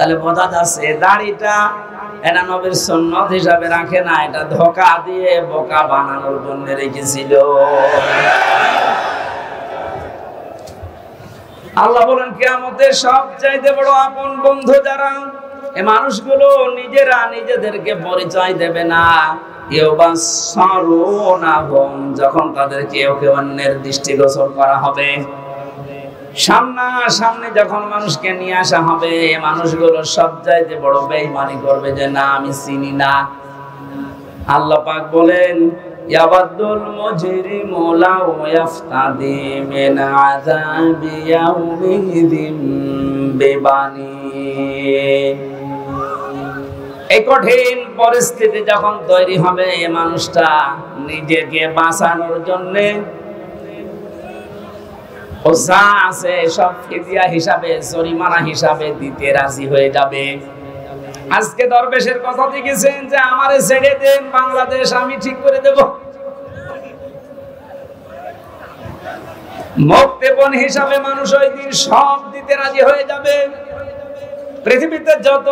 তাহলে বোঝা যাচ্ছে দাড়িটা এটা নবীর সুন্নত হিসাবে রাখে না, এটা ধোঁকা দিয়ে বোকা বানানোর জন্য রেখেছিল। আল্লাহ বলেন কিয়ামতের সবচাইতে বড় আপন বন্ধু যারা, এই মানুষগুলো নিজেরা নিজেদেরকে পরিচয় দেবে না। যখন তাদেরকে অন্যের দৃষ্টিগোচর করা হবে, সামনাসামনি যখন মানুষকে নিয়ে আসা হবে, মানুষগুলো সবচাইতে বড় বেঈমানি করবে যে না আমি চিনি না। আল্লাহ পাক বলেন ইয়াবাদুল মুজরিমু লাউ ইয়াফতাদি মিন আযাবি ইয়াউমিদিন বিবানি। এই কঠিন পরিস্থিতি যখন তৈরি হবে, মানুষটা নিজেকে বাঁচানোর জন্য ও যা আছে সব ফিদিয়া হিসাবে, জরিমানা হিসাবে দিতে রাজি হয়ে যাবে। আজকে দরবেশের কথা দেখেছেন যে আমারে ছেড়ে দেন, বাংলাদেশ আমি ঠিক করে দেব। মুক্তিপণ হিসাবে মানুষ ওই দিন সব দিতে রাজি হয়ে যাবে। পৃথিবীতে যত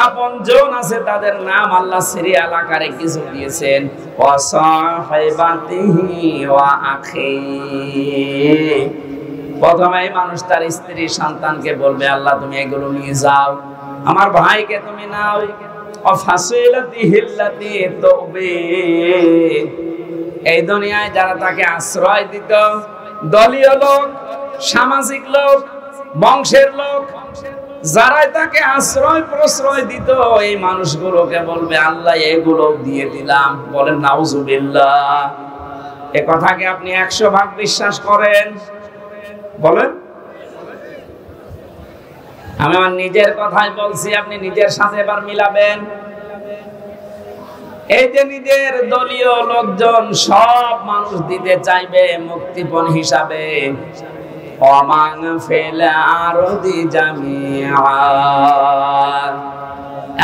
আপনজন আছে তাদের নাম আল্লাহ সিরিয়াল আকারে কিছু দিয়েছেন। প্রথমে মানুষ তার স্ত্রী সন্তানকে বলবে আল্লাহ তুমি এগুলো নিয়ে যাও, আমার ভাইকে তুমি নাও। এই দুনিয়ায় যারা তাকে আশ্রয় দিত, দলীয় লোক, সামাজিক লোক, বংশের লোক, যারাই তাকে আশ্রয় প্রশ্রয় দিত, এই মানুষগুলোকে বলবে আল্লাহ এগুলো দিয়ে দিলাম। বলেন নাউজুবিল্লাহ। এ কথাকে আপনি 100 ভাগ বিশ্বাস করেন? বলেন। আমি আমার নিজের কথাই বলছি, আপনি নিজের সাথে এবার মিলাবেন। এই যে নিজের দলীয় লোকজন সব মানুষ দিতে চাইবে মুক্তিপণ হিসাবে।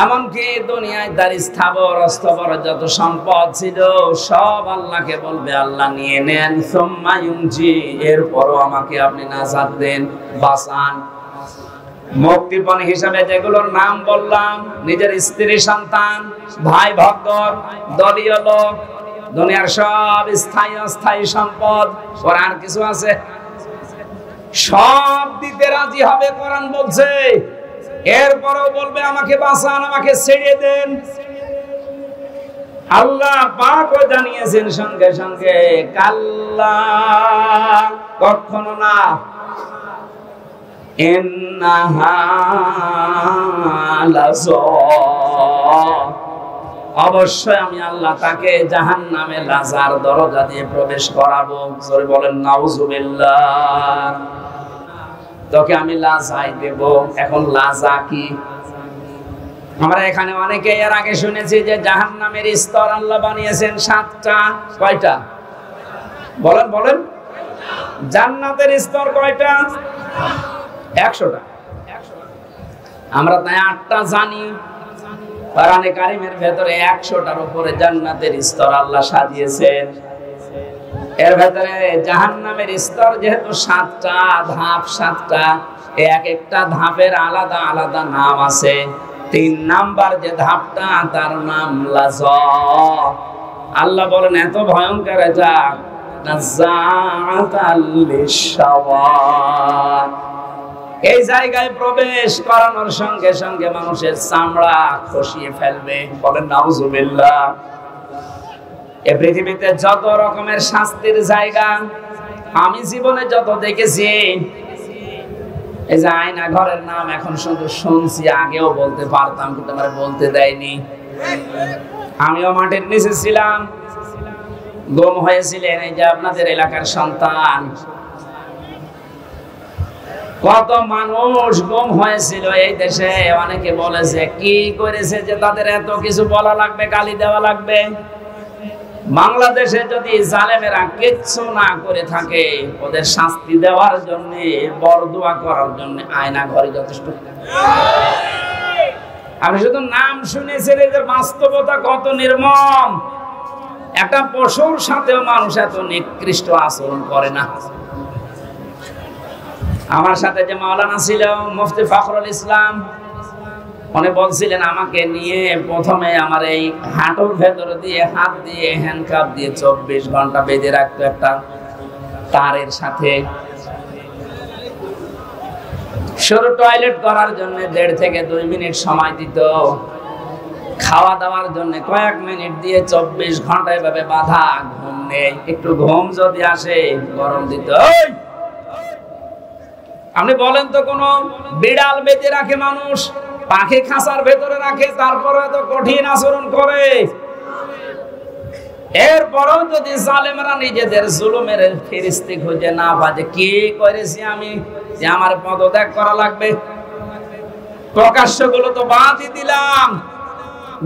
এমনকি দুনিয়ায় তার স্থাবর অস্থাবর যত সম্পদ ছিল সব আল্লাহকে বলবে আল্লাহ নিয়ে নেন। সুম্মা ইউনজি, এরপরও আমাকে আপনি নাজাত দেন, বাঁচান। মুক্তিপণ হিসাবে যেগুলোর নাম বললাম, নিজের স্ত্রী সন্তান, ভাই ভক্তর, দলীয় লোক, দুনিয়ার সব স্থায়ী অস্থায়ী সম্পদ, কোরআন কিছু আছে, সব দিতে রাজি হবে। কোরআন বলছে এরপরেও বলবে আমাকে বাঁচান, আমাকে ছেড়ে দেন। আল্লাহ পাকও জানিয়েছেন সঙ্গে সঙ্গে কাল্লা, কখনো না। অবশ্যই আমি আল্লাহ তাকে জাহান্নামে লাজার দরজা দিয়ে প্রবেশ করাবো। জোরে বলেন নাউজুবিল্লাহ। তোকে আমি লাজাই দেব। এখন লাজা কি? আমরা এখানে অনেকে এর আগে শুনেছি যে জাহান্নামের স্তর আল্লাহ বানিয়েছেন 7টা। কয়টা? বলেন বলেন। জান্নাতের স্তর কয়টা? 100টা। আমরা তাই 8টা জানি। কোরআনে কারীমের ভেতরে 100টার উপরে জান্নাতের স্তর আল্লাহ সাজিয়েছেন। এর ভেতরে জাহান্নামের স্তর যেহেতু 7টা ধাপ, 7টা, এক একটা ধাপের আলাদা আলাদা নাম আছে। 3 নাম্বার যে ধাপটা তার নাম লাযা। আল্লাহ বলেন এত ভয়ঙ্কর এটা, নাযাআতাল লিশাওয়া। এই জায়গায় প্রবেশ করানোর সঙ্গে সঙ্গে মানুষের চামড়া খসিয়ে ফেলবে। বলেন নাউজুবিল্লাহ। এই পৃথিবীতে যত রকমের শাস্তির জায়গা আমি জীবনে যত দেখেছি, এই যে আয়না ঘরের নাম এখন শুধু শুনছি, আগেও বলতে পারতাম কিন্তু আমার বলতে দেয়নি। আমিও মাটির নিচে ছিলাম, গুম হয়েছিলেন এই যে আপনাদের এলাকার সন্তান। কত মানুষ গুম হয়েছিল এই দেশে। অনেকে বলেছে কি করেছে যে তাদের এত কিছু বলা লাগবে, গালি দেওয়া লাগবে। বাংলাদেশে যদি জালেমেরা কিচ্ছু না করে থাকে, ওদের শাস্তি দেওয়ার জন্য, বরদোয়া করার জন্য আয়না ঘরে যথেষ্ট। আপনি শুধু নাম শুনেছেন, এদের বাস্তবতা কত নির্মম। একটা পশুর সাথেও মানুষ এত নিকৃষ্ট আচরণ করে না। আমার সাথে যে মাওলানা ছিল মুফতি ফখরুল ইসলাম, উনি বলছিলেন আমাকে নিয়ে প্রথমে আমার এই হাঁটুর ভেতর দিয়ে হাত দিয়ে হ্যান্ডকাপ দিয়ে 24 ঘন্টা বেঁধে রাখতো একটা তারের সাথে। শুরু টয়লেট করার জন্য 1.5 থেকে 2 মিনিট সময় দিত, খাওয়া দাওয়ার জন্য কয়েক মিনিট দিয়ে 24 ঘন্টা এভাবে বাঁধা। ঘুম নেই, একটু ঘুম যদি আসে গরম দিত। আপনি বলেন তো কোন বিড়াল বেঁধে রাখে মানুষ, পাখি খাঁচার ভেতরে রাখে, তারপরে তো কঠিন আচরণ করে। এরপরেও যদি জালেমরা নিজেদের জুলুমের ফেরেশতা খুঁজে না পায় যে কি করেছি আমি যে আমার পদত্যাগ করা লাগবে, প্রকাশ্য গুলো তো বাদই দিলাম,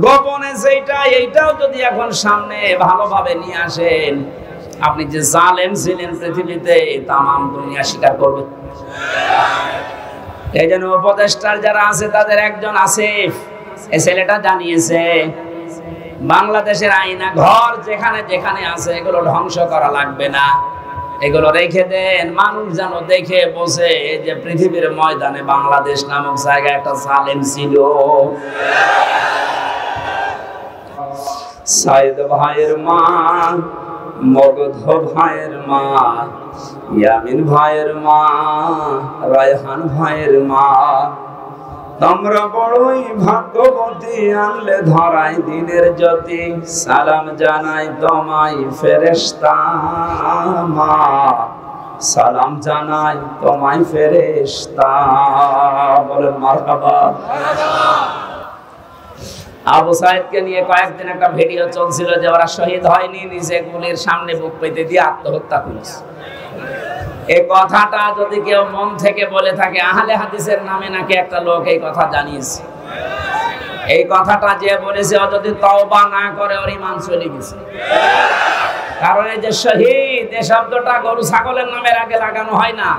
গোপনে যেটা এইটাও যদি এখন সামনে ভালোভাবে নিয়ে আসেন, আপনি যে জালেম ছিলেন পৃথিবীতে তামাম দুনিয়া স্বীকার করবে। এই জন্য উপদেষ্টার যারা আছে তাদের একজন আসিফ, এই ছেলেটা জানিয়েছে বাংলাদেশের আইনা ঘর যেখানে যেখানে আছে এগুলো ধ্বংস করা লাগবে না, এগুলো রেখে দেন, মানুষ যেন দেখে বসে যে পৃথিবীর ময়দানে বাংলাদেশ নামক জায়গায় একটা জালেম ছিল। সাইদ ভাইয়ের মা, মগধ ভাইয়ের মা, ইয়ামিন ভাইয়ের মা, রায়হান ভাইয়ের মা, তোমরা বড়ই ভাগ্যবতী, আনলে ধরাই দিনের জ্যোতি, সালাম জানাই তোমায় ফেরেশতা মা, সালাম জানাই তোমায় ফেরেশতা। বলেন মারহাবা। আবু সাইদকে নিয়ে কয়েকদিন একটা ভিডিও চলছিল যে ওরা শহীদ হয়নি, নিজে গুলির সামনে বুক পেতে দিয়ে আত্মহত্যা করেছে। এই কথাটা যদি কেউ মন থেকে বলে থাকে, আহলে হাদিসের নামে নাকি একটা লোক এই কথা জানিয়েছে, এই কথাটা যে বলেছে ও যদি তওবা না করে ওর ঈমান চলে গেছে। কারণ এই যে শহীদ এই শব্দটা গরু ছাগলের নামের আগে লাগানো হয় না,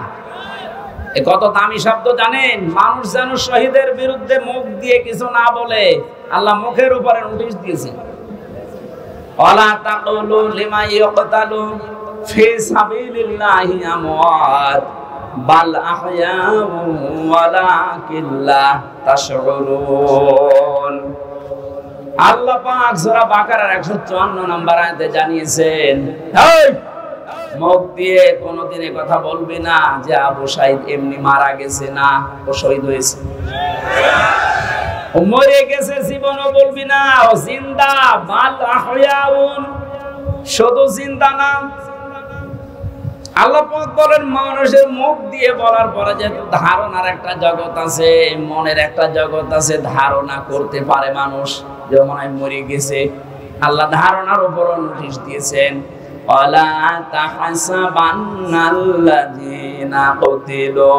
এ কত দামি শব্দ জানেন? মানুষ যেন শহীদের বিরুদ্ধে মুখ দিয়ে কিছু না বলে আল্লাহ মুখের উপরে নোটিশ দিয়েছেন, ওয়ালা তাকুলু লিমা ইয়কতালু ফি সাবিলিল্লাহি আমওয়াত বাল আহয়াউ ওয়ালাকিন লা তাশউরুন। আল্লাহ পাক সূরা বাকারার 154 নম্বর আয়াতে জানিয়েছেন, এই মুখ দিয়ে কোনোদিন এই কথা বলবি না যে আবু সাইদ এমনি মারা গেছে, না, ও শহীদ হয়েছে। ও মরে গেছে জীবনও বলবি না, ও জিন্দা, বাল আহয়াউন, শুধু জিন্দা না। আল্লাহ পাক বলেন মানুষের মুখ দিয়ে বলার পরে যে ধারণার একটা জগৎ আছে, মনের একটা জগৎ আছে, ধারণা করতে পারে মানুষ যে মনে হয় মরে গেছে। আল্লাহ ধারণার উপর নোটিশ দিয়েছেন, ওয়ালা তাহসাবান্নাল্লাযীনা কুতিলু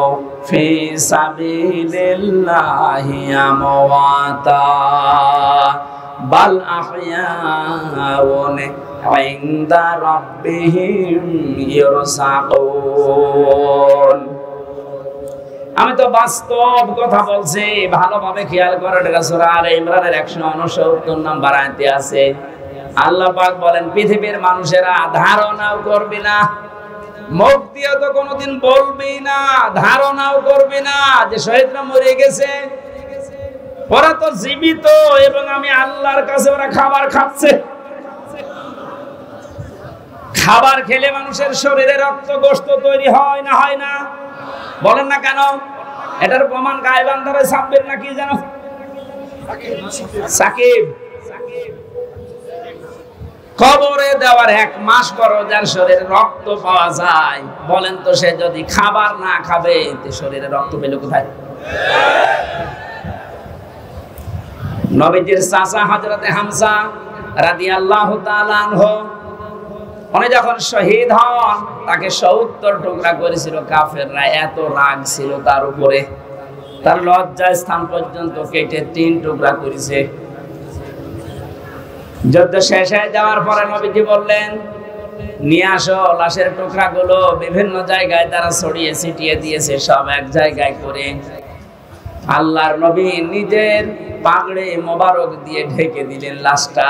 ফি সাবিলিল্লাহি আমওয়াতা বাল আহয়াউন ইনদা রাব্বিহিম ইরসাকুন। আমি তো বাস্তব কথা বলছি, ভালোভাবে খেয়াল করেন। এটা সূরা আলে ইমরানের 169 নম্বর আয়াতে আছে। আল্লাহ পাক বলেন পৃথিবীর মানুষেরা ধারণাও করবি না, মুখ দিয়ে তো কোনোদিন বলবি না, ধারণাও করবি না যে শহীদরা মরে গেছে, ওরা তো জীবিত এবং আমি আল্লাহর কাছে ওরা খাবার খাচ্ছে। খাবার খেলে মানুষের শরীরে রক্ত গোশত তৈরি হয় না, হয় না? বলেন না কেন? এটার প্রমাণ গায়বান্ধারে সাব্বির না কি জানো? সাকিব। কবরে দেওয়ার 1 মাস পর যার শরীরে রক্ত পাওয়া যায়, বলেন তো সে যদি খাবার না খাবে তে শরীরে রক্ত পেল কোথায়? নবীজির চাচা হযরতে হামজা রাদিয়াল্লাহু তাআলা আনহু উনি যখন শহীদ হন তাকে 70 টুকরা করেছিল কাফেররা। এত রাগ ছিল তার উপরে, তার লজ্জা স্থান পর্যন্ত কেটে 3 টুকরা করেছে। যুদ্ধ শেষ হয়ে যাওয়ার পরে নবীজি বললেন, নিয়ে আসো লাশের টুকরাগুলো। বিভিন্ন জায়গায় তারা ছড়িয়ে ছিটিয়ে দিয়েছে, সব এক জায়গায় করে আল্লাহর নবী নিজের পাগড়ি মোবারক দিয়ে ঢেকে দিলেন লাশটা।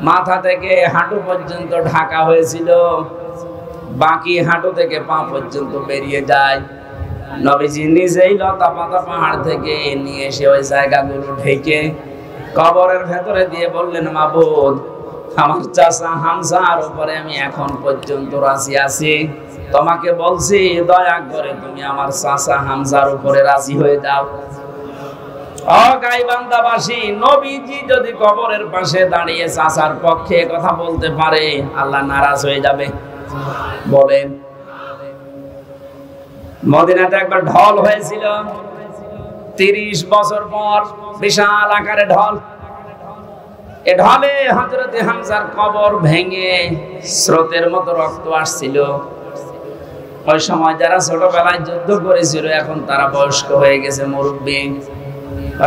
মাথা থেকে হাঁটু পর্যন্ত ঢাকা হয়েছিল, বাকি হাঁটু থেকে পা পর্যন্ত বেরিয়ে যায়। নবীজি নিজেই লতা পাতা পাহাড় থেকে নিয়ে এসে ওই জায়গাগুলো ঢেকে কবরের ভেতরে দিয়ে বললেন, মাবুদ, আমার চাচা হামজার উপরে আমি এখন পর্যন্ত রাজি আছি, তোমাকে বলছি দয়া করে তুমি আমার চাচা হামজার উপরে রাজি হয়ে যাও। ও গাইবান্ধাবাসী, নবীজি যদি কবরের পাশে দাঁড়িয়ে চাচার পক্ষে কথা বলতে পারে, আল্লাহ নারাজ হয়ে যাবে? বলেন। মদিনাতে একবার ঢল হয়েছিল 30 বছর পর, বিশাল আকারে ঢল। এ ঢলে হযরত হামজার কবর ভেঙে স্রোতের মতো রক্ত আসছিল। ওই সময় যারা ছোটবেলায় যুদ্ধ করেছিল এখন তারা বয়স্ক হয়ে গেছে, মুরব্বী।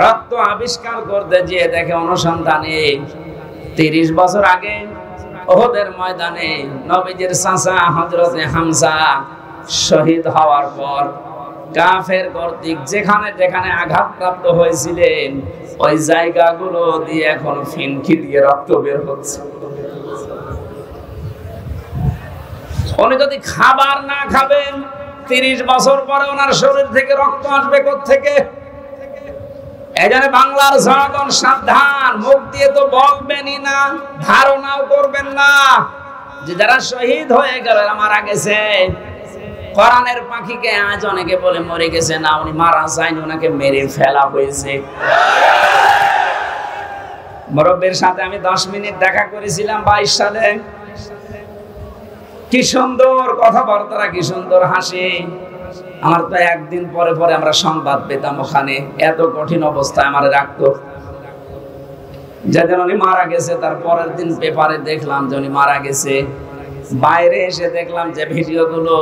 রক্ত আবিষ্কার করতে গিয়ে দেখে অনুসন্ধানে 30 বছর আগে উহুদের ময়দানে নবীজির চাচা হযরত হামজা শহীদ হওয়ার পর কাফের কর্তৃক যেখানে যেখানে আঘাতপ্রাপ্ত হয়েছিলেন ওই জায়গাগুলো দিয়ে এখন ফিনকি দিয়ে রক্ত বের হচ্ছে। উনি যদি খাবার না খাবেন 30 বছর পরে ওনার শরীর থেকে রক্ত আসবে কোত্থেকে? এজন্য বাংলার জনগণ সাবধান, মুখ দিয়ে তো বলবেনই না, ধারণাও করবেন না যে যারা শহীদ হয়ে গেল, মারা গেছে। কোরআনের পাখিকে আজ অনেকে বলে মরে গেছে, না উনি মারা যায়নি, ওনাকে মেরে ফেলা হয়েছে। মুরব্বির সাথে আমি 10 মিনিট দেখা করেছিলাম 22 সালে। কি সুন্দর কথাবার্তা, কি সুন্দর হাসি। আমার তো একদিন পরে পরে আমরা সংবাদ পেতাম ওখানে, এত কঠিন অবস্থায় আমার রাখতো। যেদিন উনি মারা গেছে তার পরের দিন পেপারে দেখলাম যে উনি মারা গেছে। বাইরে এসে দেখলাম যে ভিডিওগুলো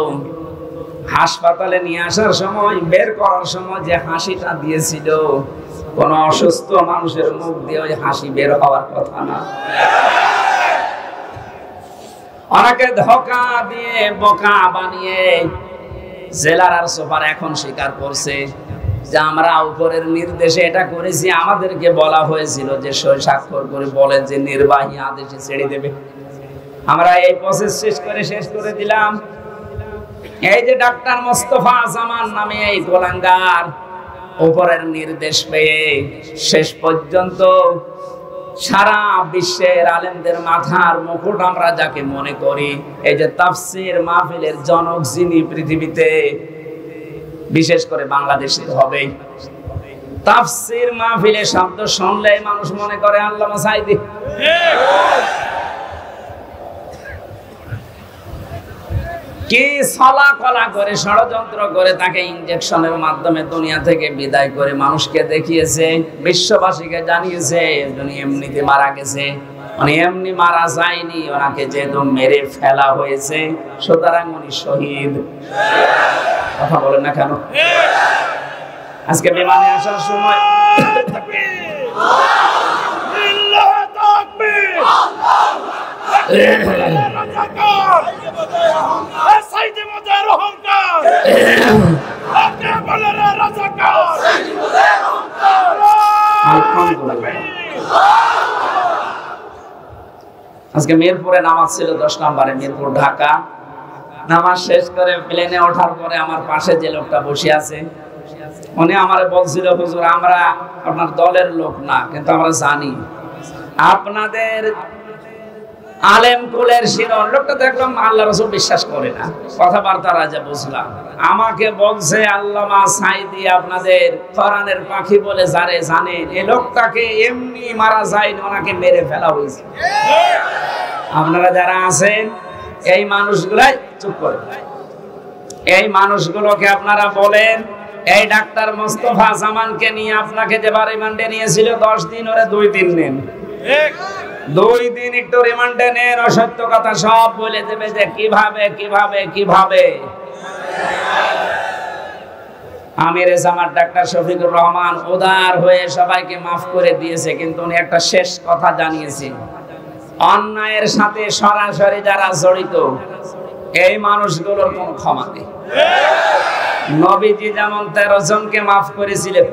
হাসপাতালে নিয়ে আসার সময়, বের করার সময় যে হাসিটা দিয়েছিল, কোন অসুস্থ মানুষের মুখ দিয়ে ওই হাসি বের হওয়ার কথা না। অনেকে ধোঁকা দিয়ে বোকা বানিয়ে জেলার আর সুপার এখন স্বীকার করছে যে আমরা উপরের নির্দেশে এটা করেছি। আমাদেরকে বলা হয়েছিল যে সই স্বাক্ষর করে বলেন যে নির্বাহী আদেশে ছেড়ে দেবে। আমরা এই প্রসেস শেষ করে দিলাম। এই যে ডাক্তার মোস্তফা জামান নামে এই গোলাঙ্গার উপরের নির্দেশ পেয়ে শেষ পর্যন্ত সারা বিশ্বের আলেমদের মাথার মুকুট আমরা যাকে মনে করি, এই যে তাফসীর মাহফিলের জনক যিনি পৃথিবীতে, বিশেষ করে বাংলাদেশে হবে, তাফসীর মাহফিলের শব্দ শুনলে মানুষ মনে করে আল্লামা সাঈদী। কি ছলা কলা করে ষড়যন্ত্র করে তাকে ইনজেকশনের মাধ্যমে দুনিয়া থেকে বিদায় করে মানুষকে দেখিয়েছে, বিশ্ববাসীকে জানিয়েছে উনি এমনিতে মারা গেছে, উনি এমনি মারা যায়নি, ওনাকে যেহেতু মেরে ফেলা হয়েছে সুতরাং উনি শহীদ। কথা বলেন না কেন? আজকে বিমানে আসার সময় আজকে মিরপুরে নামাজ ছিল 10 নম্বরে, মিরপুর ঢাকা। নামাজ শেষ করে প্লেনে ওঠার পরে আমার পাশে যে লোকটা বসে আছে উনি আমারে বলছিল, হুজুর আমরা আপনার দলের লোক না, কিন্তু আমরা জানি আপনাদের আলেম কুলের শিরোন। লোকটা দেখলাম আল্লাহ রাসূল বিশ্বাস করে না, কথাবার্তা রাজা বুঝলাম। আমাকে বলছে আল্লামা সাঈদী আপনাদের কোরআনের পাখি বলে যারে জানেন, এই লোকটাকে এমনি মারা যায়নি, ওনাকে মেরে ফেলা হয়েছে। আপনারা যারা আছেন এই মানুষগুলাই চুপ করে, এই মানুষগুলোকে আপনারা বলেন এই ডাক্তার মোস্তফা জামানকে নিয়ে আপনাকে যে রিমান্ডে নিয়েছিল 10 দিন, ওরে 2 দিন নেন। 2 দিন একটু রিমান্ডে নেন, অসত্য কথা সব বলে দেবে যে কিভাবে কিভাবে কিভাবে। আমির জামাত ডাক্তার শফিকুর রহমান উদার হয়ে সবাইকে মাফ করে দিয়েছে, কিন্তু উনি একটা শেষ কথা জানিয়েছে, অন্যায়ের সাথে সরাসরি যারা জড়িত এই মানুষগুলোর কোনো ক্ষমা নেই। নবীজি যেমন 13 জনকে মাফ করেছিলেন,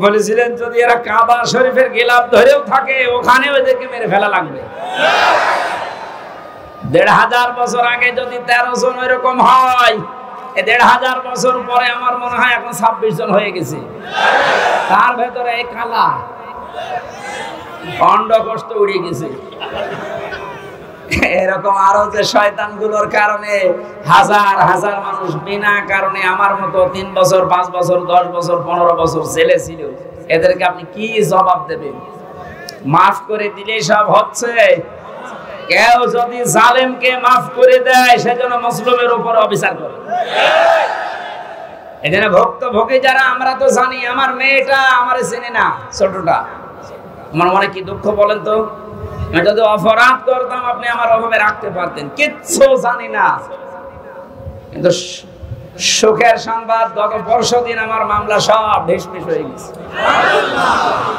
বলেছিলেন যদি এরা কাবা শরীফের গিলাফ ধরেও থাকে ওখানে ওদেরকে মেরে ফেলা লাগবে। 1500 বছর আগে যদি 13 জন এরকম হয় ১,৫০০ বছর পরে আমার মনে হয় এখন ২৬ জন হয়ে গেছে। তার ভেতরে এই কালা অন্ডকোষ্ঠ উড়ে গেছে। এরকম আরো যে শয়তানগুলোর কারণে হাজার হাজার মানুষ বিনা কারণে আমার মতো ৩ বছর ৫ বছর ১০ বছর ১৫ বছর জেলে ছিল, এদেরকে আপনি কি জবাব দেবেন? মাফ করে দিলেই সব হচ্ছে? কেউ যদি জালেমকে মাফ করে দেয় সেজন্য মুসলিমের উপর অবিচার করে। এখানে ভক্তভোগী যারা, আমরা তো জানি আমার মেয়েটা আমারে চেনে না, ছোটটা, আমার মনে কি দুঃখ বলেন তো? আমি যদি অপরাধ করতাম আপনি আমার অভাবে রাখতে পারতেন, কিচ্ছু জানি না। কিন্তু সুখের সংবাদ, গত পরশুদিন আমার মামলা সব ঢিসমিস হয়ে গেছে।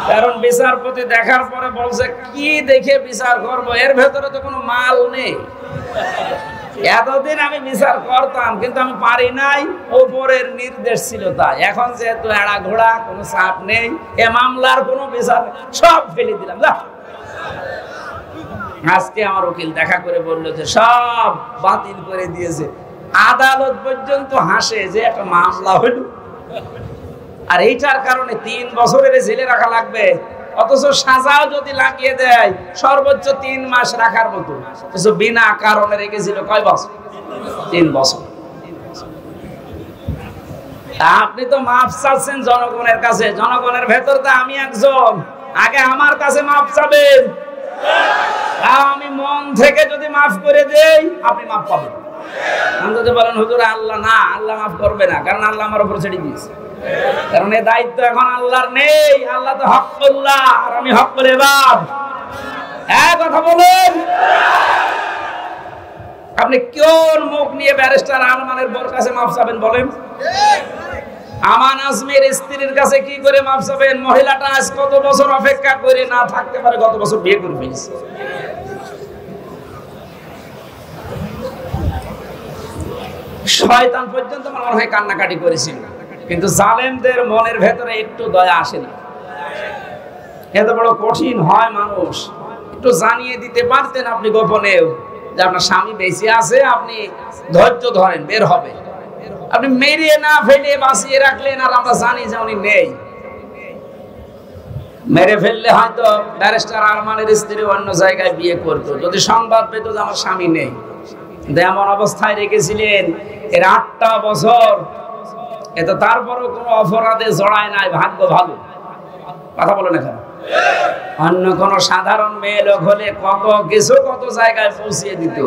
কারণ বিচারপতি দেখার পরে বলছে কি দেখে বিচার করব, এর ভেতরে তো কোনো মাল নেই। এতদিন আমি বিচার করতাম কিন্তু আমি পারি নাই, উপরের নির্দেশ ছিল তাই। এখন যেহেতু এড়া ঘোড়া, কোনো চাপ নেই, এ মামলার কোনো বিচার সব ফেলে দিলাম। আজকে আমার উকিল দেখা করে বললো যে সব বাতিল করে দিয়েছে। আদালত পর্যন্ত হাসে যে একটা মামলা হইল, আর এইটার কারণে ৩ বছরের জেলে রাখা লাগবে, অথচ সাজাও যদি লাগিয়ে দেয় সর্বোচ্চ ৩ মাস রাখার মতো, অথচ বিনা কারণে রেখেছিল কয় বছর? ৩ বছর। আপনি তো মাফ চাচ্ছেন জনগণের কাছে, জনগণের ভেতর তো আমি একজন, আগে আমার কাছে মাফ চাবেন। আমি মন থেকে যদি মাফ করে দেই আপনি মাফ পাবেন। আমি যদি বলেন হুজুর আল্লাহ না, আল্লাহ মাফ করবে না, কারণ আল্লাহ আমার উপর ছেড়ে দিয়েছে, কারণ এই দায়িত্ব এখন আল্লাহর নেই। আল্লাহ তো হকউল্লাহ আর আমি হকুল ইবাদ। এক কথা বলেন, আপনি কোন মুখ নিয়ে ব্যারিস্টার আরমানের বোর কাছে মাফ চাবেন বলেন? আমান আজমির স্ত্রীর কাছে কি করে মাফ চাবেন? মহিলাটা আজ কত বছর অপেক্ষা করে না থাকতে পারে, গত বছর বিয়ে করে ফেলেছে। শয়তান পর্যন্ত মনে হয় কান্নাকাটি করেছিল, কিন্তু জালেমদের মনের ভেতরে একটু দয়া আসে না। এত বড় কঠিন হয় মানুষ। একটু জানিয়ে দিতে পারতেন আপনি গোপনেও যে আপনার স্বামী বেঁচে আছে, আপনি ধৈর্য ধরেন, বের হবে। আপনি মেরে না ফেলে বাঁচিয়ে রাখলেন, আর আমরা জানি যে উনি নেই। মেরে ফেললে হয়তো ব্যারিস্টার আরমানের স্ত্রী অন্য জায়গায় বিয়ে করতো, যদি সংবাদ পেত যে আমার স্বামী নেই। এমন অবস্থায় রেখেছিলেন এর 8টা বছর, এত তারপরও কোনো অপরাধে জড়ায় নাই, ভাগ্য ভালো। কথা বলেন এখন, অন্য কোন সাধারণ মেয়ে লোক হলে কত কিছু কত জায়গায় পৌঁছিয়ে দিত।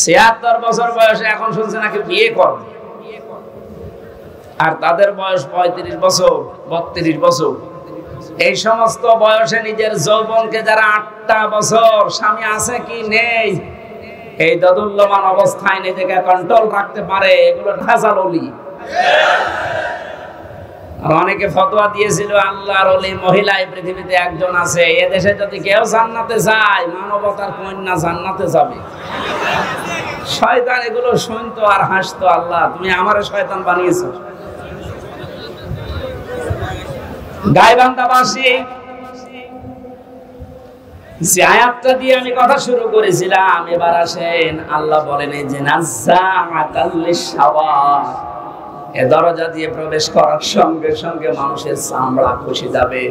৭৬ বছর বয়সে এখন শুনছে নাকি বিয়ে করবে, আর তাদের বয়স ৩৫ বছর ৩২ বছর। এই সমস্ত বয়সে নিজের যৌবনকে যারা 8টা বছর স্বামী আছে কি নেই এই দোদুল্যমান অবস্থায় নিজেকে কন্ট্রোল রাখতে পারে, এগুলো ঢাসাল ওলি। আর অনেকে ফতোয়া দিয়েছিল আল্লাহর ওলি মহিলা এই পৃথিবীতে একজন আছে, এদেশে যদি কেউ জান্নাতে যায় মানবতার কন্যা জান্নাতে যাবে। শয়তান এগুলো শুনতো আর হাসতো, আল্লাহ তুমি আমারে শয়তান বানিয়েছো। গাইবান্ধাবাসী যে আয়াতটা দিয়ে আমি কথা শুরু করেছিলাম, এবার আসেন আল্লাহ বলেন এই যে নাযাআতাল লিশাওয়া, এ দরজা দিয়ে প্রবেশ করার সঙ্গে সঙ্গে মানুষের চামড়া খসে যাবে।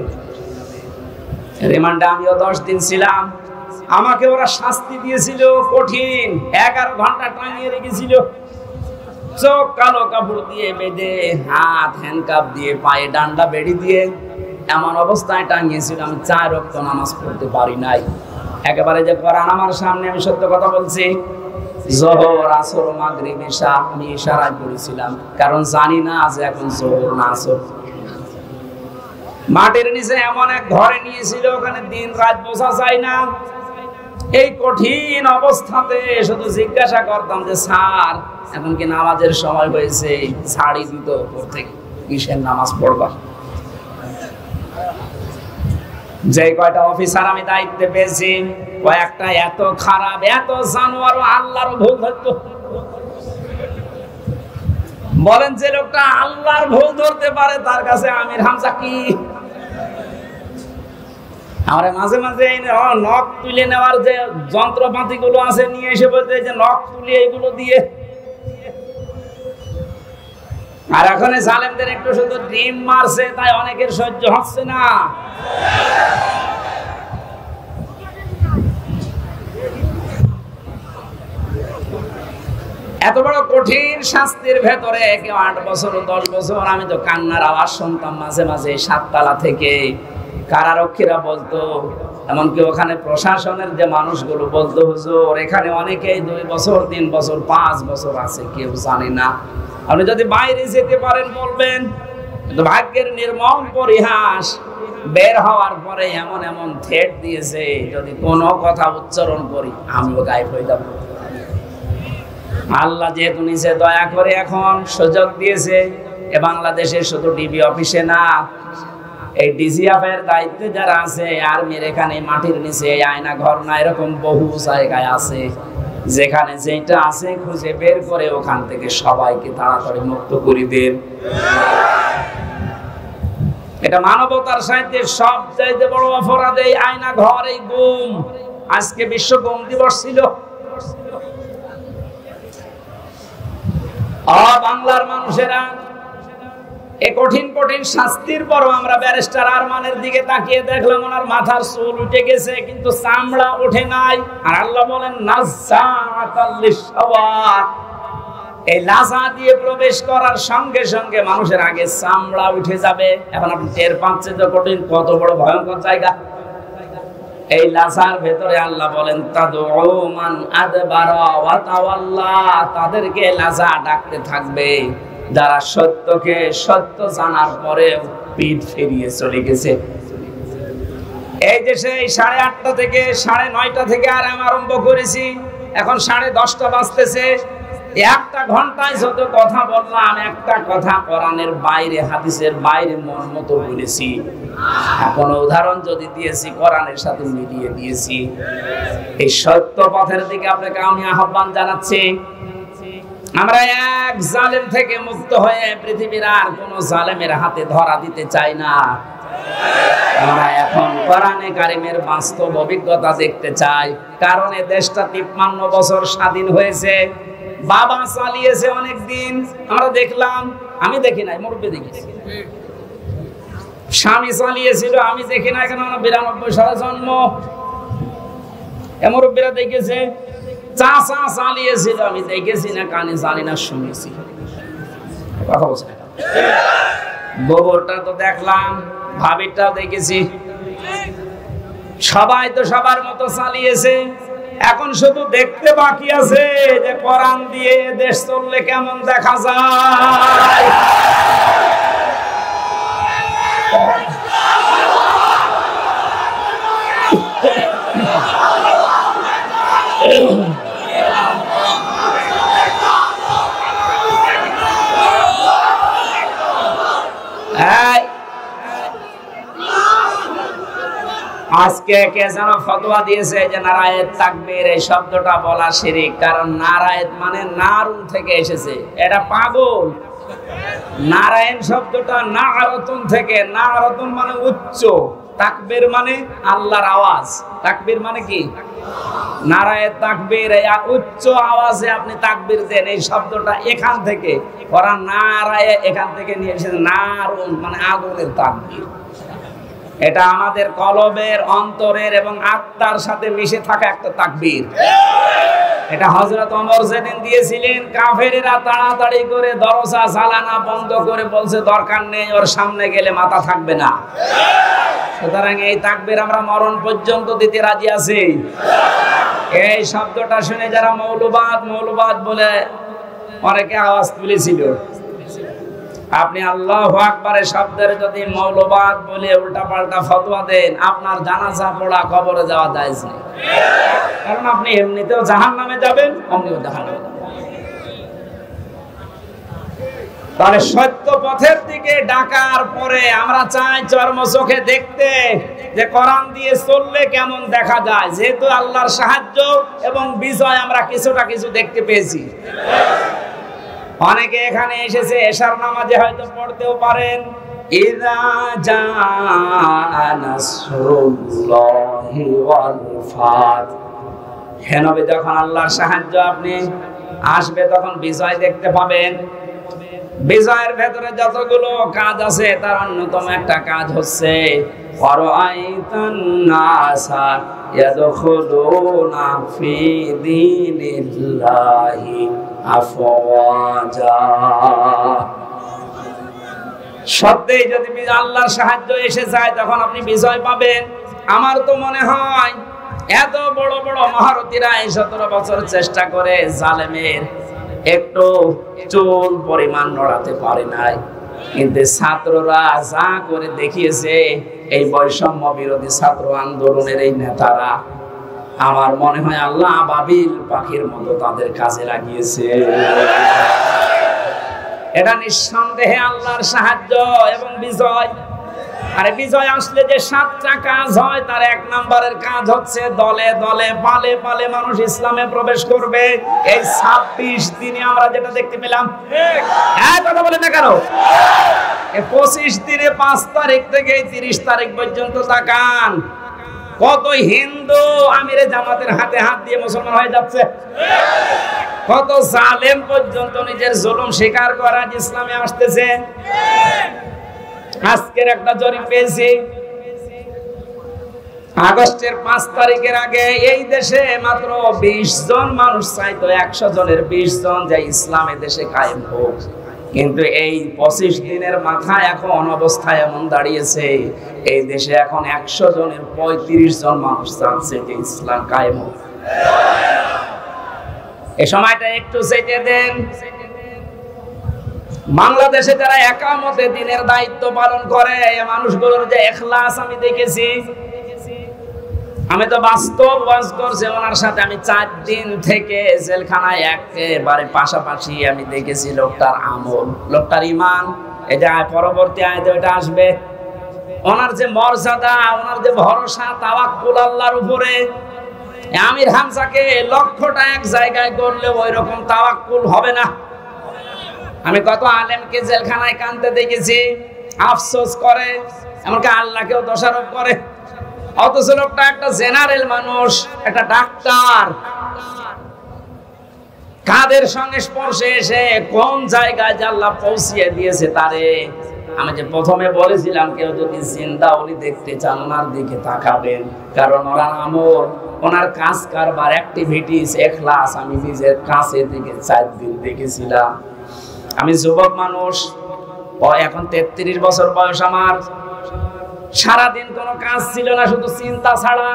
রিমান্ডে আমিও 10 দিন ছিলাম, আমাকে ওরা শাস্তি দিয়েছিল কঠিন, 11 ঘন্টা টাঙিয়ে রেখেছিল, চোখ কালো কাপড় দিয়ে বেঁধে, হাত হ্যান্ডকাপ দিয়ে, পায়ে ডান্ডা বেড়ি দিয়ে এমন অবস্থায় টাঙিয়েছিল আমি 4 ওয়াক্ত নামাজ পড়তে পারি নাই। একেবারে যে কোরআন আমার সামনে, আমি সত্য কথা বলছি, যোহর আসর মাগরিব ইশা আমি ইশারায় পড়েছিলাম, কারণ জানি না যে এখন যোহর না আসর। মাটির নিচে এমন এক ঘরে নিয়েছিল, ওখানে দিন রাত বোঝা যায় না। এই কঠিন অবস্থাতে শুধু জিজ্ঞাসা করতাম যে স্যার এখন কি নামাজের সময় হয়েছে, ছাড়ি দিত উপর থেকে, কিসের নামাজ পড়বা। যে কয়টা অফিসার আমি দায়িত্বে পেয়েছি, কয়েকটা এত খারাপ, এত জানোয়ার, আল্লাহর ভুল ধরতো। বলেন যে লোকটা আল্লাহর ভুল ধরতে পারে তার কাছে আমির হামজা কি? আমরা মাঝে মাঝে নখ তুলে নেওয়ার যে যন্ত্রপাতি গুলো আছে নিয়ে এসে বলতে যে নখ তুলে এইগুলো দিয়ে আর এখন জালেমদের একটু শুধু ডিম মারছে, তাই অনেকের সহ্য হচ্ছে না। এত বড় কঠিন শাস্তির ভেতরে কেউ 8 বছর 10 বছর, আমি তো কান্নার আওয়াজ শুনতাম মাঝে মাঝে 7 তলা থেকে। কারারক্ষীরা বলতো, এমনকি ওখানে প্রশাসনের যে মানুষগুলো বলতো, হুজুর এখানে অনেকেই 2 বছর 3 বছর 5 বছর আছে, কেউ জানে না। আপনি যদি বাইরে যেতে পারেন বলবেন। কিন্তু ভাগ্যের নির্মম পরিহাস, বের হওয়ার পরে এমন এমন থ্রেট দিয়েছে, যদি কোনো কথা উচ্চারণ করি আমিও গায়েব হয়ে যাব। আল্লাহ যেহেতু নিচে দয়া করে এখন সুযোগ দিয়েছে, এ বাংলাদেশে শুধু ডিবি অফিসে না, এই ডিজিএফের দায়িত্বে যারা আছে, আর্মির এখানে মাটির নিচে আয়না ঘর না, এরকম বহু জায়গায় আছে, যেখানে যেটা আছে খুঁজে বের করে ওখান থেকে সবাইকে তাড়াতাড়ি মুক্ত করে দেন। এটা মানবতার সাথে সবচাইতে বড় অপরাধ, এই আয়না ঘর, এই গুম। আজকে বিশ্ব গুম দিবস ছিল। বাংলার মানুষেরা এই কঠিন কঠিন শাস্তির পরও আমরা ব্যারিস্টার আরমানের দিকে তাকিয়ে দেখলাম, ওনার মাথার চুল উঠে গেছে কিন্তু চামড়া ওঠে নাই। আর আল্লাহ বলেন নাযাআতাল লিশাওয়া, এই লাজা দিয়ে প্রবেশ করার সঙ্গে সঙ্গে মানুষের আগে চামড়া উঠে যাবে। এখন আপনি টের পাচ্ছেন যে কঠিন কত বড় ভয়ঙ্কর জায়গা। এই লাজার ভেতরে আল্লাহ বলেন তাদউ মান আদবারা ওয়া তাওয়াল্লা, তাদেরকে লাজা ডাকতে থাকবে যারা সত্যকে সত্য জানার পরেও পিঠ ফিরিয়ে চলে গেছে। এই দেশে 8:30 থেকে 9:30 থেকে আরম্ভ করেছি, এখন 10:30 বাজতেছে। 1 ঘন্টায় যত কথা বললাম, একটা কথা কোরআনের বাইরে, হাদিসের বাইরে মন মতো বলেছি। এখন উদাহরণ যদি দিয়েছি কোরআনের সাথে মিলিয়ে দিয়েছি। এই সত্য পথের দিকে আপনাকে আমি আহ্বান জানাচ্ছি। আমরা এক জালেম থেকে মুক্ত হয়ে পৃথিবীর আর কোন জালেমের হাতে ধরা দিতে চাই না। আমরা এখন কোরআনে কারিমের বাস্তব অভিজ্ঞতা দেখতে চাই। কারণ এই দেশটা 53 বছর স্বাধীন হয়েছে, বাবা চালিয়েছে অনেক দিন, আমরা দেখলাম। আমি দেখি নাই, মুরব্বি দেখেছি। স্বামী চালিয়েছিল, আমি দেখি না, কেন 92 সালে জন্ম। মুরব্বিরা দেখেছে। চাচা চালিয়েছিল, আমি দেখেছি না, কানে জানি না, শুনেছি। কথা বলছে না। গোবরটা তো দেখলাম, ভাবিরটাও দেখেছি। সবাই তো সবার মতো চালিয়েছে। এখন শুধু দেখতে বাকি আছে যে কোরআন দিয়ে দেশ চললে কেমন দেখা যায়। আজকে কে যেন ফতোয়া দিয়েছে যে নারায়েত তাকবীর এই শব্দটা বলা শিরক। কারণ নারায়েত মানে নারুন থেকে এসেছে, এটা পাগল। নারায়ণ শব্দটা নারতুন থেকে, নারতুন মানে উচ্চ, তাকবীর মানে আল্লাহর আওয়াজ। তাকবীর মানে কি? নারায়ে তাকবীর, উচ্চ আওয়াজে আপনি তাকবীর দেন, এই শব্দটা এখান থেকে। ওরা নারায়ে এখান থেকে নিয়ে এসেছে, নারুন মানে আগুনের তাকবীর। এটা আমাদের কলবের, অন্তরের এবং আত্মার সাথে মিশে থাকা একটা তাকবীর। এটা হযরত ওমর যেদিন দিয়েছিলেন, কাফেরেরা তাড়াতাড়ি করে দরজা জ্বালানা বন্ধ করে বলছে দরকার নেই, ওর সামনে গেলে মাথা থাকবে না। সুতরাং এই তাকবীর আমরা মরণ পর্যন্ত দিতে রাজি আছি। এই শব্দটা শুনে যারা মৌলবাদ মৌলবাদ বলে অনেকে আওয়াজ তুলেছিল, আপনি আল্লাহু আকবারের শব্দের যদি মৌলবাদ বলে উল্টাপাল্টা ফতোয়া দেন, আপনার জানাজা পড়া, কবরে যাওয়া জায়েজ নেই। কারণ আপনি এমনিতেও জাহান্নামে যাবেন, অমনিও জাহান্নামে যাবেন। তাহলে সত্য পথের দিকে ডাকার পরে আমরা চাই চর্ম চোখে দেখতে যে কোরআন দিয়ে চললে কেমন দেখা যায়। যেহেতু আল্লাহর সাহায্য এবং বিজয় আমরা কিছুটা কিছু দেখতে পেয়েছি। অনেকে এখানে এসেছে, এশার নামাজে হয়তো পড়তেও পারেন, ইযা জাআ নাসরুল্লাহি ওয়াল ফাত। হে নবী, যখন আল্লাহর সাহায্য আপনি আসবে তখন বিজয় দেখতে পাবেন। বিজয়ের ভেতরে যতগুলো কাজ আছে তার অন্যতম একটা কাজ হচ্ছে ফারাআইতান নাসা ইয়াদখুলুনা ফি দীনিল্লাহি আফওয়াজা। সত্যি যদি আল্লাহর সাহায্য এসে যায় তখন আপনি বিজয় পাবেন। আমার তো মনে হয় এত বড় বড় মহারথীরা 17 বছর চেষ্টা করে জালেমের একটু চুল পরিমাণ নড়াতে পারে নাই, কিন্তু ছাত্ররা যা করে দেখিয়েছে, এই বৈষম্য বিরোধী ছাত্র আন্দোলনের এই নেতারা, আমার মনে হয় আল্লাহ আবাবিল পাখির মতো তাদের কাজে লাগিয়েছে। এটা নিঃসন্দেহে আল্লাহর সাহায্য এবং বিজয়। আরে বিজয় আসলে যে 7টা কাজ হয়, তার 1 নম্বরের কাজ হচ্ছে দলে দলে পালে পালে মানুষ ইসলামে প্রবেশ করবে। এই 26 দিনে আমরা যেটা দেখতে পেলাম, হ্যাঁ কথা বলেন না কেন, 25 দিনে 5 তারিখ থেকে 30 তারিখ পর্যন্ত তাকান, কত হিন্দু আমিরে জামাতের হাতে হাত দিয়ে মুসলমান হয়ে যাচ্ছে, কত জালেম পর্যন্ত নিজের জুলুম স্বীকার করে আজ ইসলামে আসতেছে। আজকের একটা জরিপ পেয়েছি, আগস্টের 5 তারিখের আগে এই দেশে মাত্র 20 জন মানুষ চাইতো 100 জনের 20 জন যে ইসলামে দেশে কায়েম হোক, কিন্তু এই 25 দিনের মাথায় এখন অবস্থায় এমন দাঁড়িয়েছে, এই দেশে এখন 100 জনের 35 জন মানুষ চাচ্ছে যে ইসলাম কায়েম হোক। এই সময়টা একটু চেয়ে দেন। বাংলাদেশে যারা একামতে দিনের দায়িত্ব পালন করে, এই মানুষগুলোর যে ইখলাস আমি দেখেছি, আমি তো বাস্তব ওয়াজ করছি ওনার সাথে, আমি 4 দিন থেকে জেলখানায় একেবারে পাশাপাশি আমি দেখেছি লোকটার আমল, লোকটার ঈমান। এই যে পরবর্তী আয়াতে ওটা আসবে, ওনার যে মর্যাদা, ওনার যে ভরসা, তাওয়াক্কুল আল্লাহর উপরে। আমির হামজাকে লক্ষ্যটা এক জায়গায় করলে ওই রকম তাওয়াক্কুল হবে না। আমি কত আলেমকে জেলখানায় কাঁদতে দেখেছি, আফসোস করে, এমনকি আল্লাহকেও দোষারোপ করে, অথচ লোকটা একটা জেনারেল মানুষ, একটা ডাক্তার, কাদের সঙ্গে স্পর্শে এসে কোন জায়গায় যে আল্লাহ পৌঁছিয়ে দিয়েছে তারে। আমি যে প্রথমে বলেছিলাম, কেউ যদি জিন্দা উনি দেখতে চান ওনার দিকে তাকাবেন, কারণ ওনার আমল, ওনার কাজ কারবার, অ্যাক্টিভিটিস, ইখলাস আমি নিজের কাছে থেকে 4 দিন দেখেছিলাম। আমি যুবক মানুষ, এখন 33 বছর বয়স আমার, সারাদিন কোনো কাজ ছিল না, শুধু চিন্তা ছাড়া।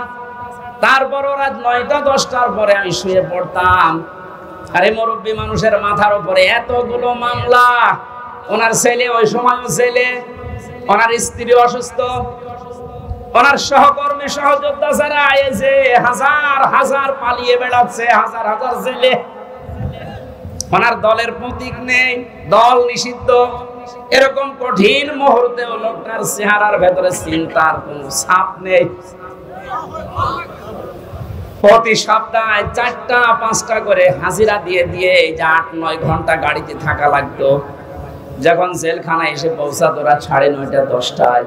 তারপরও রাত 9টা 10টার পরে আমি শুয়ে পড়তাম। আরে মুরব্বী মানুষের মাথার উপরে এতগুলো মামলা, ওনার ছেলে ওই সময়ও ছেলে, ওনার স্ত্রী অসুস্থ, ওনার সহকর্মী সহযোদ্ধা যারা এসে হাজার হাজার পালিয়ে বেড়াচ্ছে, হাজার হাজার ছেলে, ওনার দলের প্রতীক নেই, দল নিষিদ্ধ। এরকম কঠিন মুহূর্তে লোকটার চেহারার ভেতরে চিন্তার কোনো ছাপ নেই। প্রতি সপ্তাহে 4টা 5টা করে হাজিরা দিয়ে দিয়ে এই যে 8-9 ঘন্টা গাড়িতে থাকা লাগতো। যখন জেলখানায় এসে পৌঁছাতো রাত 9:30 10টায়,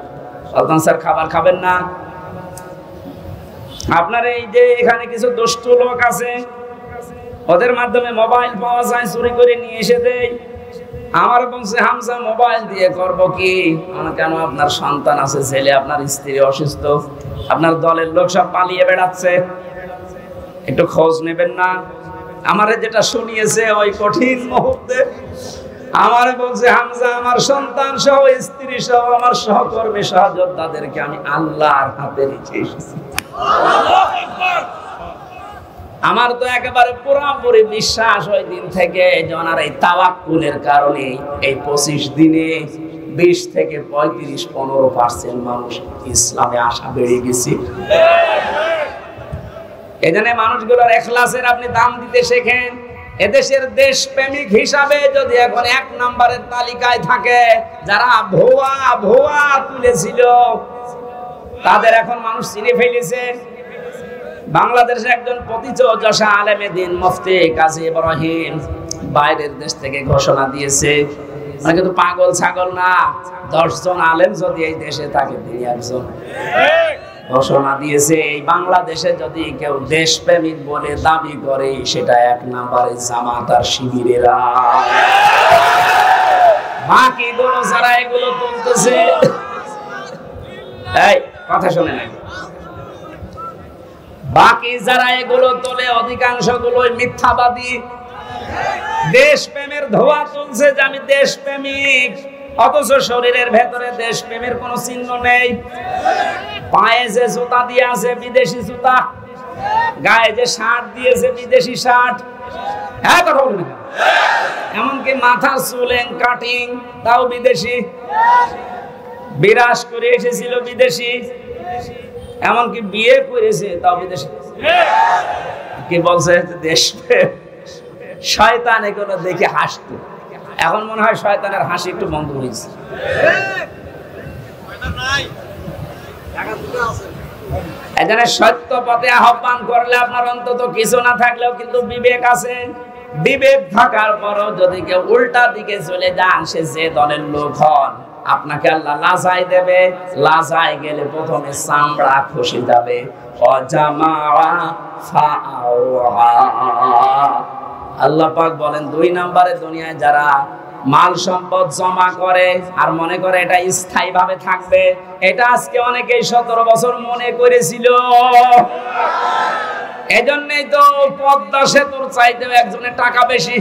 তখন স্যার খাবার খাবেন না? আপনার এই যে এখানে কিছু দুষ্ট লোক আছে, ওদের মাধ্যমে মোবাইল পাওয়া যায়, চুরি করে নিয়ে এসে দেয়। আমার বলছে, হামজা মোবাইল দিয়ে করব কি? কেন আপনার সন্তান আছে, ছেলে, আপনার স্ত্রী অসুস্থ, আপনার দলের লোক সব পালিয়ে বেড়াচ্ছে, একটু খোঁজ নেবেন না? আমারে যেটা শুনিয়েছে ওই কঠিন মুহূর্তে, আমারে বলছে, হামজা আমার সন্তান সহ, স্ত্রী সহ, আমার সহকর্মী সহযোদ্ধাদেরকে আমি আল্লাহর হাতে রেখে এসেছি। আমার তো একেবারে পুরোপুরি বিশ্বাস ওই দিন থেকে যে ওনার এই তাওয়াক্কুলের কারণে এই 25 দিনে 20 থেকে 35-15% মানুষ ইসলামে আসা বেড়ে গেছে। এখানে মানুষগুলোর ইখলাসের আপনি দাম দিতে শেখেন। এদেশের দেশপ্রেমিক হিসাবে যদি এখন 1 নম্বরের তালিকায় থাকে যারা ভুয়া ভুয়া তুলেছিল, তাদের এখন মানুষ চিনে ফেলেছে। বাংলাদেশের একজন প্রতিচর্যা আলেমে দিন মুফতি কাজী ইব্রাহিম বাইরের দেশ থেকে ঘোষণা দিয়েছে, মানে কিন্তু পাগল ছাগল না, 10 জন আলেম যদি এই দেশে থাকে তিনি একজন। ঘোষণা দিয়েছে এই বাংলাদেশে যদি কেউ দেশপ্রেমিক বলে দাবি করে, সেটা 1 নম্বরে জামাত আর শিবিরেরা। বাকি গুলো যারা এগুলো তুলতেছে, এই কথা শুনে নাই, বাকি যারা এগুলো তোলে অধিকাংশ গুলোই মিথ্যাবাদী। দেশপ্রেমের ধোঁয়া তুলছে যে আমি দেশপ্রেমিক, অথচ শরীরের ভেতরে দেশপ্রেমের কোনো চিহ্ন নেই। পায়ে যে জুতা দিয়ে আছে বিদেশি জুতা, গায়ে যে শার্ট দিয়েছে বিদেশি শার্ট, হ্যাঁ কথা বলবেন, এমনকি মাথার চুলেন কাটিং তাও বিদেশি, বিরাজ করে এসেছিল বিদেশি, এমনকি বিয়ে করেছে তাও বিদেশি। কি বলছে দেশপ্রেম? শয়তান এগুলো দেখে হাসতো, এখন মনে হয় শয়তানের হাসি একটু বন্ধ হয়েছে। এখানে সত্য পথে আহ্বান করলে আপনার অন্তত কিছু না থাকলেও কিন্তু বিবেক আছে। বিবেক থাকার পরও যদি কেউ উল্টা দিকে চলে যান, সে যে দলের লোক হন, আপনাকে আল্লাহ লাজাই দেবে। লাজাই গেলে প্রথমে চামড়া খসে যাবে। আল্লাহ পাক বলেন 2 নম্বরে দুনিয়ায় যারা মাল সম্পদ জমা করে আর মনে করে এটা স্থায়ী ভাবে থাকবে, এটা আজকে অনেকেই 17 বছর মনে করেছিল। এজন্যই তো পদ্মা সেতুর চাইতেও একজনের টাকা বেশি।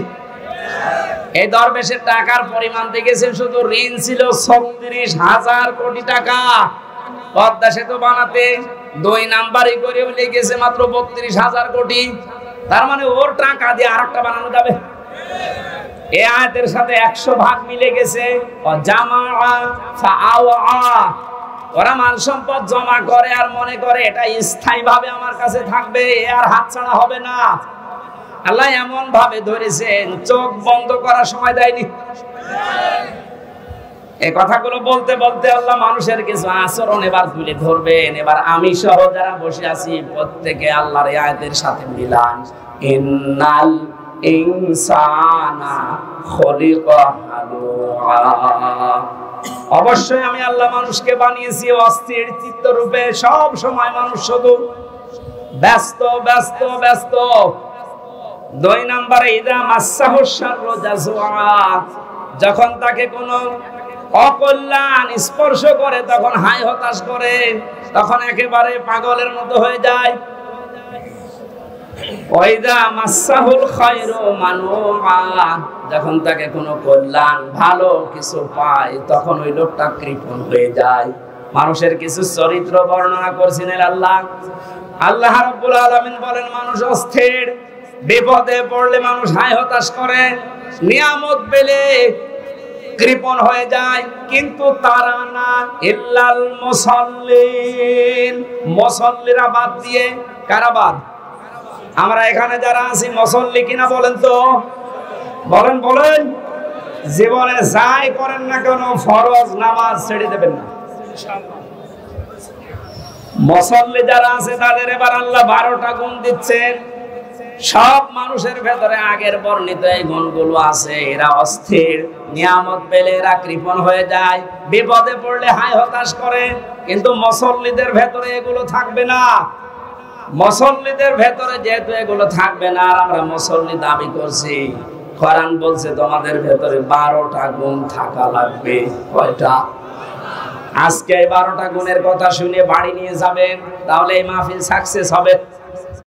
এই দরবেশের টাকার পরিমাণ দেখেছেন, শুধু ঋণ ছিল 36,000 কোটি টাকা পদ্মা সেতু বানাতে। 2 নাম্বারই করে লিখেছে মাত্র 32,000 কোটি। তার মানে ওর টাকা দিয়ে আরেকটা বানানো যাবে। এই আয়াতের সাথে 100 ভাগ মিলে গেছে। ওরা মাল সম্পদ জমা করে আর মনে করে এটা স্থায়ী ভাবে আমার কাছে থাকবে, আর হাত ছাড়া হবে না। আল্লাহ এমন ভাবে ধরেছেন, চোখ বন্ধ করার সময় দেয়নি। এই কথাগুলো বলতে বলতে আল্লাহ মানুষের কিছু আচরণ এবার তুলে ধরবেন। এবার আমি সহ যারা বসে আছি প্রত্যেকে আল্লাহর এই আয়াতের সাথে মিলান। ইন্নাল ইনসানা খুলিকা হালুআ। অবশ্যই আমি আল্লাহ মানুষকে বানিয়েছি অস্থির চিত্ত রূপে। সব সময় মানুষ শুধু ব্যস্ত ব্যস্ত ব্যস্ত। 2 নম্বরে ইদা মাসাহুশ শাররু জাযুআ, যখন তাকে কোনো অকল্যাণ স্পর্শ করে তখন হাই হতাশ করে, তখন একেবারে পাগলের মতো হয়ে যায়। ওয়াইদা মাসাহুল খায়রু মানুআ, যখন তাকে কোনো কল্যাণ ভালো কিছু পায় তখন ওই লোকটা কৃপণ হয়ে যায়। মানুষের কিছু চরিত্র বর্ণনা করছিলেন আল্লাহ। আল্লাহ রাব্বুল আলামিন বলেন মানুষ অস্থির, বিপদে পড়লে মানুষ হায় হতাশ করে, নিয়ামত পেলে কৃপণ হয়ে যায়। কিন্তু তারা না, ইল্লাল মুসাল্লিন, মুসাল্লিরা বাদ দিয়ে। কারা বাদ? আমরা এখানে যারা আছি মুসাল্লি কিনা বলেন তো? বলেন বলেন। জীবনে যাই করেন না কেন ফরজ নামাজ ছেড়ে দেবেন না ইনশাআল্লাহ। মুসাল্লি যারা আছে তাদের এবার আল্লাহ 12টা গুণ দিচ্ছেন। সব মানুষের ভেতরে আগের বর্ণিত এই গুণগুলো আছে। এরা অস্থির, নিয়ামত পেলে এরা কৃপণ হয়ে যায়, বিপদে পড়লে হায় হতাশ করে। কিন্তু মুসল্লিদের ভেতরে এগুলো থাকবে না। মুসল্লিদের ভেতরে যেহেতু এগুলো থাকবে না, আর আমরা মুসল্লি দাবি করছি, কোরআন বলছে তোমাদের ভেতরে 12টা গুণ থাকা লাগবে। কয়টা? আজকে এই 12টা গুণের কথা শুনে বাড়ি নিয়ে যাবেন, তাহলে এই মাহফিল সাকসেস হবে।